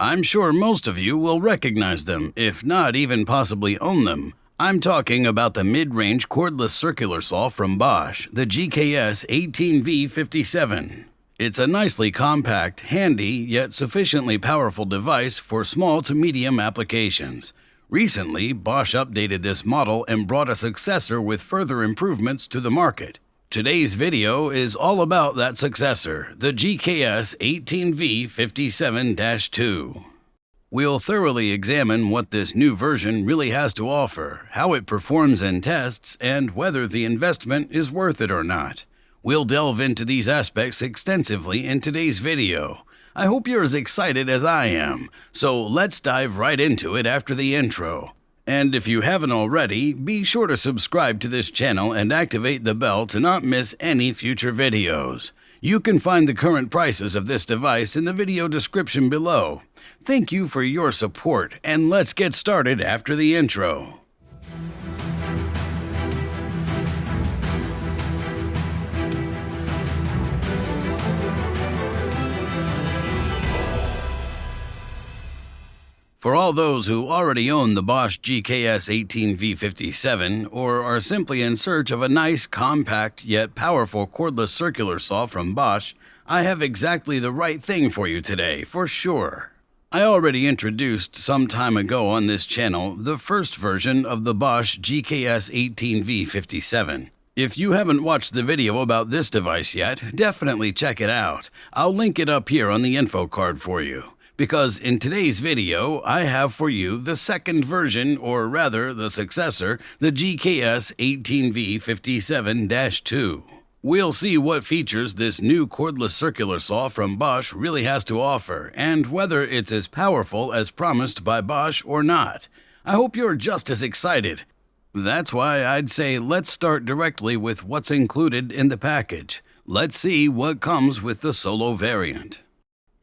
I'm sure most of you will recognize them, if not even possibly own them. I'm talking about the mid-range cordless circular saw from Bosch, the GKS 18V-57. It's a nicely compact, handy, yet sufficiently powerful device for small to medium applications. Recently, Bosch updated this model and brought a successor with further improvements to the market. Today's video is all about that successor, the GKS 18V-57-2. We'll thoroughly examine what this new version really has to offer, how it performs in tests, and whether the investment is worth it or not. We'll delve into these aspects extensively in today's video. I hope you're as excited as I am, so let's dive right into it after the intro. And if you haven't already, be sure to subscribe to this channel and activate the bell to not miss any future videos. You can find the current prices of this device in the video description below. Thank you for your support, and let's get started after the intro. For all those who already own the Bosch GKS 18V-57 or are simply in search of a nice, compact, yet powerful cordless circular saw from Bosch, I have exactly the right thing for you today, for sure. I already introduced some time ago on this channel the first version of the Bosch GKS 18V-57. If you haven't watched the video about this device yet, definitely check it out. I'll link it up here on the info card for you. Because in today's video, I have for you the second version, or rather the successor, the GKS 18V-57-2. We'll see what features this new cordless circular saw from Bosch really has to offer, and whether it's as powerful as promised by Bosch or not. I hope you're just as excited. That's why I'd say let's start directly with what's included in the package. Let's see what comes with the Solo variant.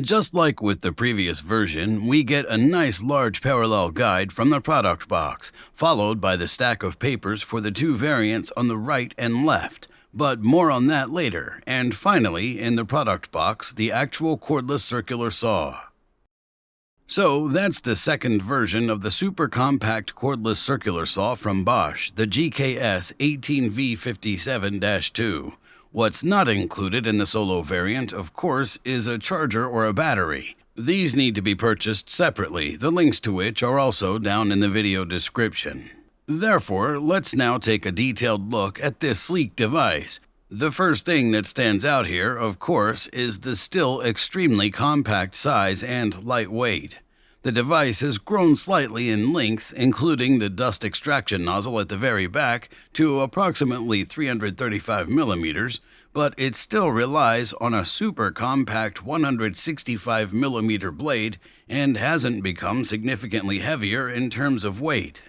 Just like with the previous version, we get a nice large parallel guide from the product box, followed by the stack of papers for the two variants on the right and left, but more on that later, and finally, in the product box, the actual cordless circular saw. So that's the second version of the super compact cordless circular saw from Bosch, the GKS 18V-57-2. What's not included in the Solo variant, of course, is a charger or a battery. These need to be purchased separately, the links to which are also down in the video description. Therefore, let's now take a detailed look at this sleek device. The first thing that stands out here, of course, is the still extremely compact size and light weight. The device has grown slightly in length, including the dust extraction nozzle at the very back, to approximately 335 millimeters, but it still relies on a super compact 165 millimeter blade and hasn't become significantly heavier in terms of weight.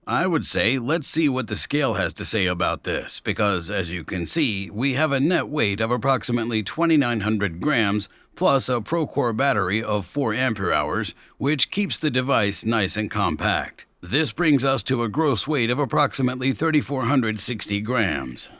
I would say let's see what the scale has to say about this, because as you can see, we have a net weight of approximately 2,900 grams plus a Procore battery of 4 ampere-hours, which keeps the device nice and compact. This brings us to a gross weight of approximately 3,460 grams.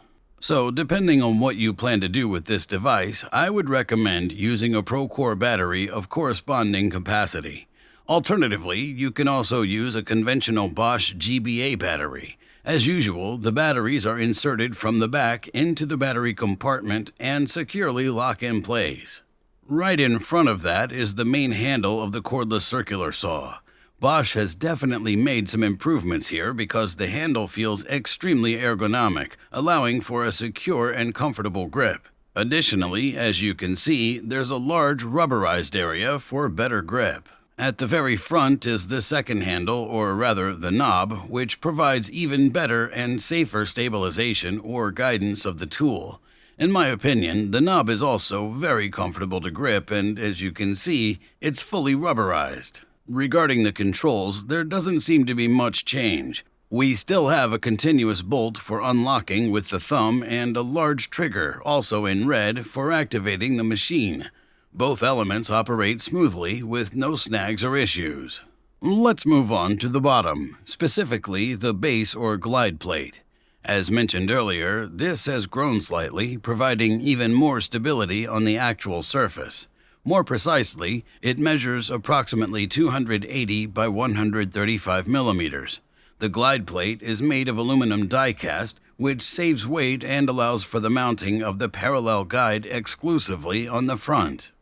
So, depending on what you plan to do with this device, I would recommend using a Procore battery of corresponding capacity. Alternatively, you can also use a conventional Bosch GBA battery. As usual, the batteries are inserted from the back into the battery compartment and securely lock in place. Right in front of that is the main handle of the cordless circular saw. Bosch has definitely made some improvements here because the handle feels extremely ergonomic, allowing for a secure and comfortable grip. Additionally, as you can see, there's a large rubberized area for better grip. At the very front is the second handle, or rather the knob, which provides even better and safer stabilization or guidance of the tool. In my opinion, the knob is also very comfortable to grip, and as you can see, it's fully rubberized. Regarding the controls, there doesn't seem to be much change. We still have a continuous bolt for unlocking with the thumb and a large trigger, also in red, for activating the machine. Both elements operate smoothly with no snags or issues. Let's move on to the bottom, specifically the base or glide plate. As mentioned earlier, this has grown slightly, providing even more stability on the actual surface. More precisely, it measures approximately 280 by 135 millimeters. The glide plate is made of aluminum die-cast, which saves weight and allows for the mounting of the parallel guide exclusively on the front.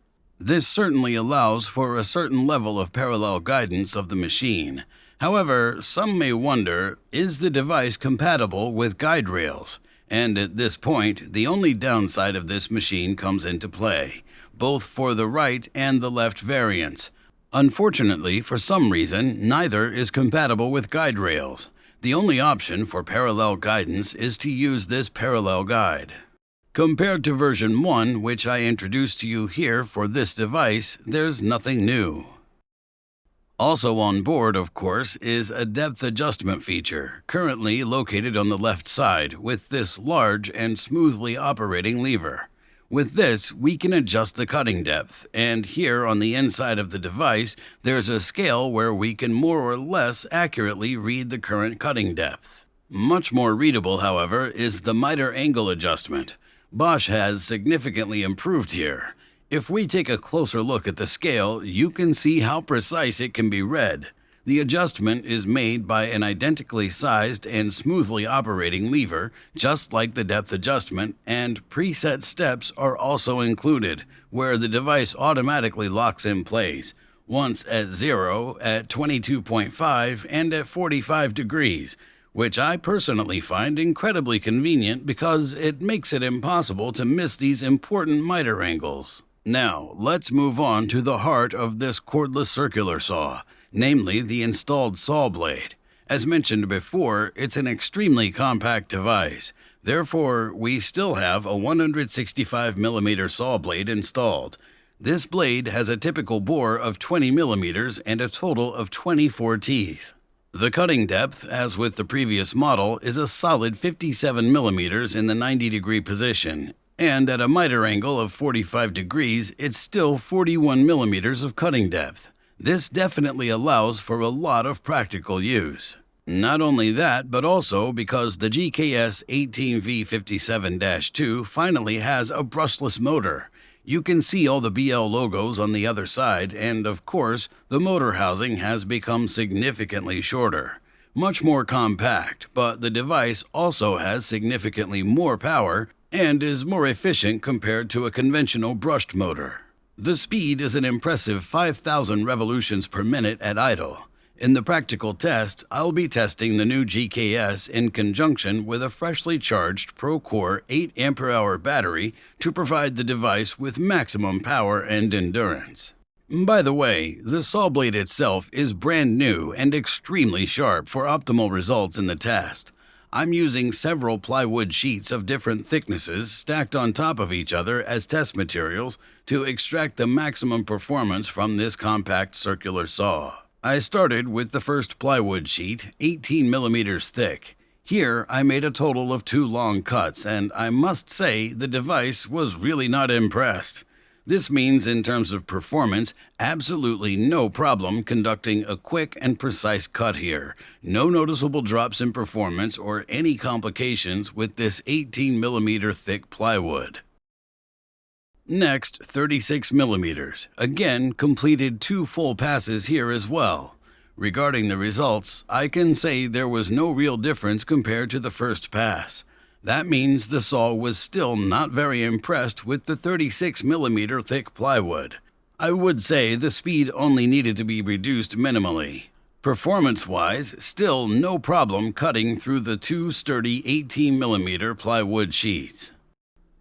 This certainly allows for a certain level of parallel guidance of the machine. However, some may wonder, is the device compatible with guide rails? And at this point, the only downside of this machine comes into play, both for the right and the left variants. Unfortunately, for some reason, neither is compatible with guide rails. The only option for parallel guidance is to use this parallel guide. Compared to version 1, which I introduced to you here for this device, there's nothing new. Also on board, of course, is a depth adjustment feature, currently located on the left side, with this large and smoothly operating lever. With this, we can adjust the cutting depth, and here on the inside of the device, there's a scale where we can more or less accurately read the current cutting depth. Much more readable, however, is the miter angle adjustment. Bosch has significantly improved here. If we take a closer look at the scale, you can see how precise it can be read. The adjustment is made by an identically sized and smoothly operating lever, just like the depth adjustment, and preset steps are also included, where the device automatically locks in place, once at 0, at 22.5, and at 45 degrees, which I personally find incredibly convenient because it makes it impossible to miss these important miter angles. Now, let's move on to the heart of this cordless circular saw, namely the installed saw blade. As mentioned before, it's an extremely compact device. Therefore, we still have a 165mm saw blade installed. This blade has a typical bore of 20mm and a total of 24 teeth. The cutting depth, as with the previous model, is a solid 57mm in the 90-degree position, and at a miter angle of 45 degrees, it's still 41mm of cutting depth. This definitely allows for a lot of practical use. Not only that, but also because the GKS 18V-57-2 finally has a brushless motor. You can see all the BL logos on the other side, and of course, the motor housing has become significantly shorter. Much more compact, but the device also has significantly more power and is more efficient compared to a conventional brushed motor. The speed is an impressive 5,000 revolutions per minute at idle. In the practical test, I'll be testing the new GKS in conjunction with a freshly charged ProCore 8 Ah battery to provide the device with maximum power and endurance. By the way, the saw blade itself is brand new and extremely sharp for optimal results in the test. I'm using several plywood sheets of different thicknesses stacked on top of each other as test materials to extract the maximum performance from this compact circular saw. I started with the first plywood sheet, 18mm thick. Here I made a total of 2 long cuts, and I must say the device was really not impressed. This means in terms of performance, absolutely no problem conducting a quick and precise cut here. No noticeable drops in performance or any complications with this 18mm thick plywood. Next, 36mm. Again, completed 2 full passes here as well. Regarding the results, I can say there was no real difference compared to the first pass. That means the saw was still not very impressed with the 36mm thick plywood. I would say the speed only needed to be reduced minimally. Performance-wise, still no problem cutting through the 2 sturdy 18mm plywood sheets.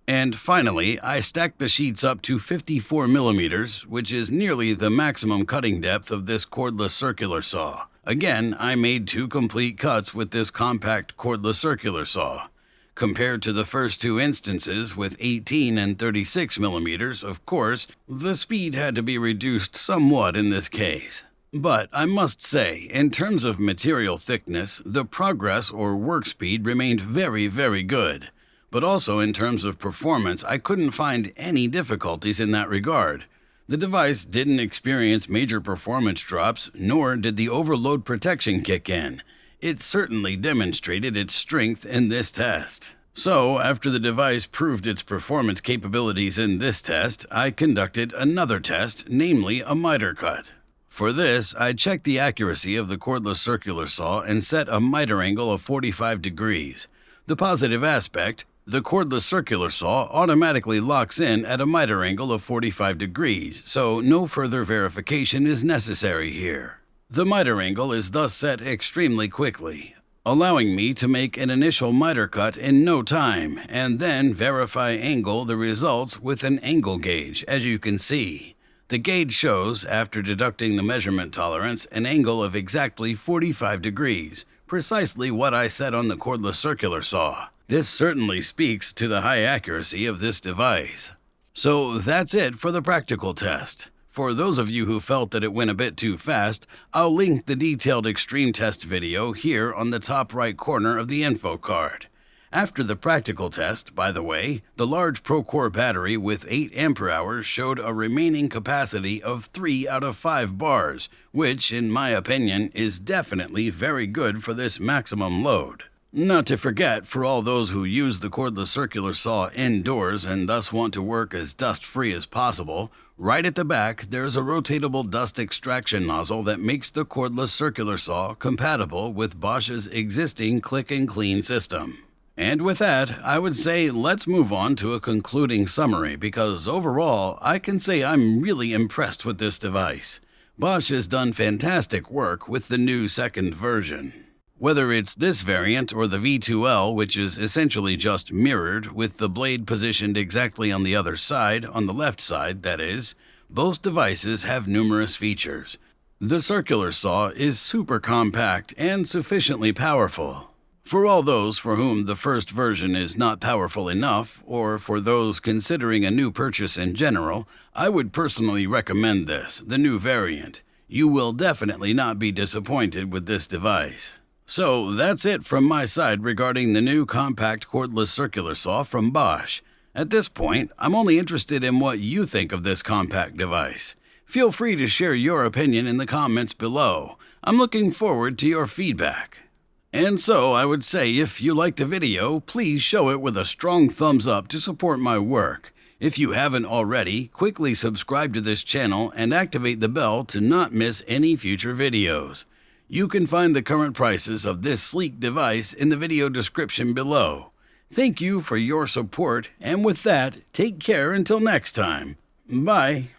And finally, I stacked the sheets up to 54mm, which is nearly the maximum cutting depth of this cordless circular saw. Again, I made 2 complete cuts with this compact cordless circular saw. Compared to the first 2 instances with 18 and 36mm, of course, the speed had to be reduced somewhat in this case. But I must say, in terms of material thickness, the progress or work speed remained very, very good. But also in terms of performance, I couldn't find any difficulties in that regard. The device didn't experience major performance drops, nor did the overload protection kick in. It certainly demonstrated its strength in this test. So, after the device proved its performance capabilities in this test, I conducted another test, namely a miter cut. For this, I checked the accuracy of the cordless circular saw and set a miter angle of 45 degrees. The positive aspect, the cordless circular saw automatically locks in at a miter angle of 45 degrees, so no further verification is necessary here. The miter angle is thus set extremely quickly, allowing me to make an initial miter cut in no time and then verify angle the results with an angle gauge, as you can see. The gauge shows, after deducting the measurement tolerance, an angle of exactly 45 degrees, precisely what I set on the cordless circular saw. This certainly speaks to the high accuracy of this device. So that's it for the practical test. For those of you who felt that it went a bit too fast, I'll link the detailed extreme test video here on the top right corner of the info card. After the practical test, by the way, the large Procore battery with 8 Ah showed a remaining capacity of 3 out of 5 bars, which, in my opinion, is definitely very good for this maximum load. Not to forget, for all those who use the cordless circular saw indoors and thus want to work as dust-free as possible, right at the back there's a rotatable dust extraction nozzle that makes the cordless circular saw compatible with Bosch's existing click and clean system. And with that, I would say let's move on to a concluding summary, because overall I can say I'm really impressed with this device. Bosch has done fantastic work with the new second version. Whether it's this variant or the V2L, which is essentially just mirrored with the blade positioned exactly on the other side, on the left side that is, both devices have numerous features. The circular saw is super compact and sufficiently powerful. For all those for whom the first version is not powerful enough, or for those considering a new purchase in general, I would personally recommend this, the new variant. You will definitely not be disappointed with this device. So that's it from my side regarding the new compact cordless circular saw from Bosch. At this point, I'm only interested in what you think of this compact device. Feel free to share your opinion in the comments below. I'm looking forward to your feedback. And so I would say if you liked the video, please show it with a strong thumbs up to support my work. If you haven't already, quickly subscribe to this channel and activate the bell to not miss any future videos. You can find the current prices of this sleek device in the video description below. Thank you for your support, and with that, take care until next time. Bye.